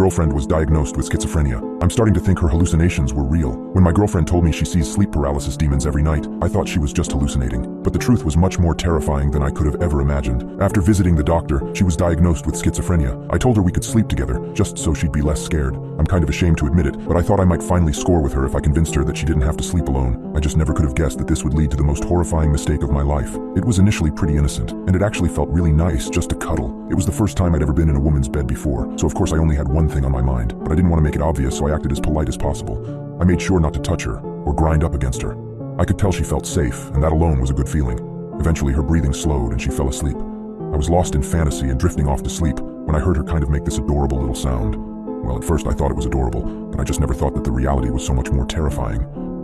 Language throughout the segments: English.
girlfriend was diagnosed with schizophrenia. I'm starting to think her hallucinations were real. When my girlfriend told me she sees sleep paralysis demons every night, I thought she was just hallucinating. But the truth was much more terrifying than I could have ever imagined. After visiting the doctor, she was diagnosed with schizophrenia. I told her we could sleep together, just so she'd be less scared. I'm kind of ashamed to admit it, but I thought I might finally score with her if I convinced her that she didn't have to sleep alone. I just never could have guessed that this would lead to the most horrifying mistake of my life. It was initially pretty innocent, and it actually felt really nice just to cuddle. It was the first time I'd ever been in a woman's bed before, so of course I only had one thing on my mind, but I didn't want to make it obvious, so I acted as polite as possible. I made sure not to touch her or grind up against her. I could tell she felt safe, and that alone was a good feeling. Eventually her breathing slowed and she fell asleep. I was lost in fantasy and drifting off to sleep when I heard her kind of make this adorable little sound. Well, at first I thought it was adorable, but I just never thought that the reality was so much more terrifying.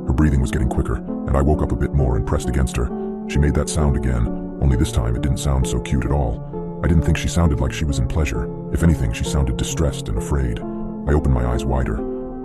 Her breathing was getting quicker, and I woke up a bit more and pressed against her. She made that sound again, only this time it didn't sound so cute at all. I didn't think she sounded like she was in pleasure. If anything, she sounded distressed and afraid. I opened my eyes wider.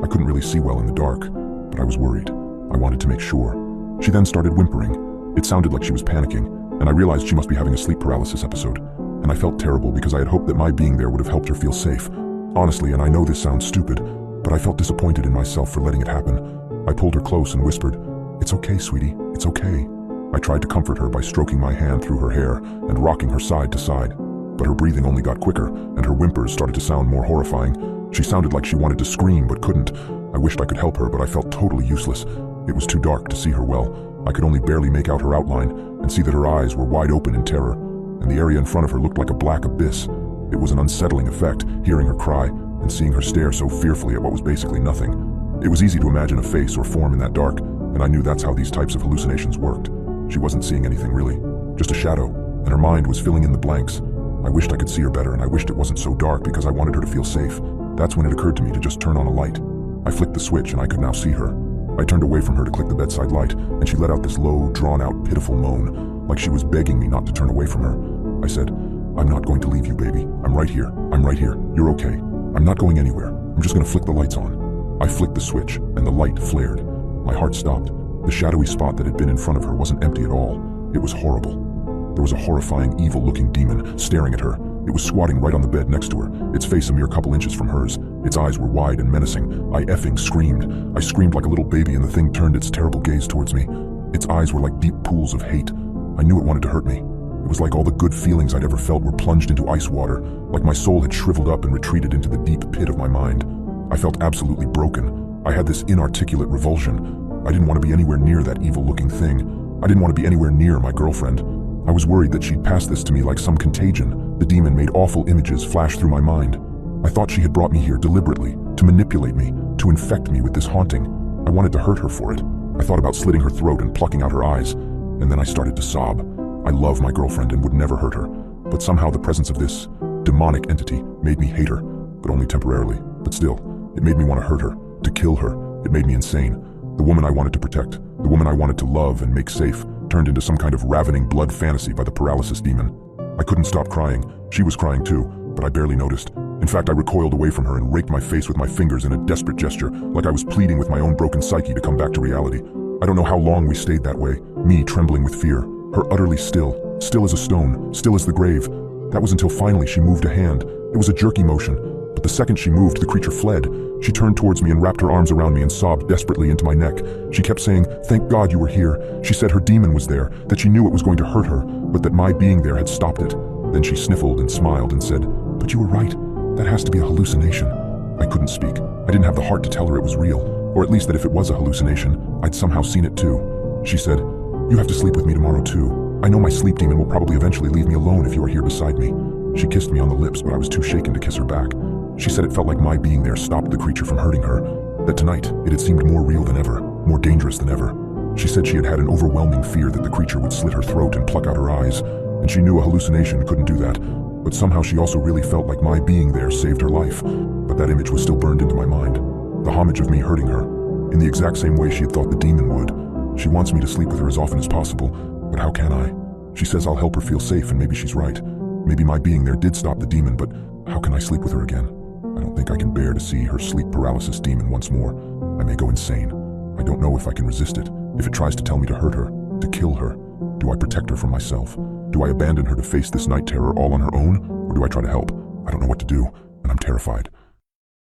I couldn't really see well in the dark, but I was worried. I wanted to make sure. She then started whimpering. It sounded like she was panicking, and I realized she must be having a sleep paralysis episode. And I felt terrible because I had hoped that my being there would have helped her feel safe. Honestly, and I know this sounds stupid, but I felt disappointed in myself for letting it happen. I pulled her close and whispered, "It's okay, sweetie, it's okay." I tried to comfort her by stroking my hand through her hair and rocking her side to side. But her breathing only got quicker, and her whimpers started to sound more horrifying. She sounded like she wanted to scream but couldn't. I wished I could help her, but I felt totally useless. It was too dark to see her well. I could only barely make out her outline and see that her eyes were wide open in terror, and the area in front of her looked like a black abyss. It was an unsettling effect, hearing her cry and seeing her stare so fearfully at what was basically nothing. It was easy to imagine a face or form in that dark, and I knew that's how these types of hallucinations worked. She wasn't seeing anything really, just a shadow, and her mind was filling in the blanks. I wished I could see her better, and I wished it wasn't so dark because I wanted her to feel safe. That's when it occurred to me to just turn on a light. I flicked the switch and I could now see her. I turned away from her to click the bedside light, and she let out this low, drawn-out, pitiful moan, like she was begging me not to turn away from her. I said, "I'm not going to leave you, baby. I'm right here. I'm right here. You're okay. I'm not going anywhere. I'm just going to flick the lights on." I flicked the switch, and the light flared. My heart stopped. The shadowy spot that had been in front of her wasn't empty at all. It was horrible. There was a horrifying, evil-looking demon staring at her. It was squatting right on the bed next to her, its face a mere couple inches from hers. Its eyes were wide and menacing. I effing screamed. I screamed like a little baby, and the thing turned its terrible gaze towards me. Its eyes were like deep pools of hate. I knew it wanted to hurt me. It was like all the good feelings I'd ever felt were plunged into ice water, like my soul had shriveled up and retreated into the deep pit of my mind. I felt absolutely broken. I had this inarticulate revulsion. I didn't want to be anywhere near that evil-looking thing. I didn't want to be anywhere near my girlfriend. I was worried that she'd pass this to me like some contagion. The demon made awful images flash through my mind. I thought she had brought me here deliberately, to manipulate me, to infect me with this haunting. I wanted to hurt her for it. I thought about slitting her throat and plucking out her eyes, and then I started to sob. I love my girlfriend and would never hurt her, but somehow the presence of this demonic entity made me hate her, but only temporarily. But still, it made me want to hurt her, to kill her. It made me insane. The woman I wanted to protect, the woman I wanted to love and make safe, turned into some kind of ravening blood fantasy by the paralysis demon. I couldn't stop crying. She was crying too, but I barely noticed. In fact, I recoiled away from her and raked my face with my fingers in a desperate gesture, like I was pleading with my own broken psyche to come back to reality. I don't know how long we stayed that way, me trembling with fear, her utterly still as a stone, still as the grave. That was until finally she moved a hand. It was a jerky motion, but the second she moved, the creature fled. She turned towards me and wrapped her arms around me and sobbed desperately into my neck. She kept saying, "Thank God you were here." She said her demon was there, that she knew it was going to hurt her, but that my being there had stopped it. Then she sniffled and smiled and said, "But you were right. That has to be a hallucination." I couldn't speak. I didn't have the heart to tell her it was real, or at least that if it was a hallucination, I'd somehow seen it too. She said, "You have to sleep with me tomorrow too. I know my sleep demon will probably eventually leave me alone if you are here beside me." She kissed me on the lips, but I was too shaken to kiss her back. She said it felt like my being there stopped the creature from hurting her, that tonight it had seemed more real than ever, more dangerous than ever. She said she had had an overwhelming fear that the creature would slit her throat and pluck out her eyes, and she knew a hallucination couldn't do that, but somehow she also really felt like my being there saved her life. But that image was still burned into my mind, the homage of me hurting her, in the exact same way she had thought the demon would. She wants me to sleep with her as often as possible, but how can I? She says I'll help her feel safe, and maybe she's right. Maybe my being there did stop the demon, but how can I sleep with her again? I don't think I can bear to see her sleep paralysis demon once more. I may go insane. I don't know if I can resist it. If it tries to tell me to hurt her, to kill her, do I protect her from myself? Do I abandon her to face this night terror all on her own, or do I try to help? I don't know what to do, and I'm terrified.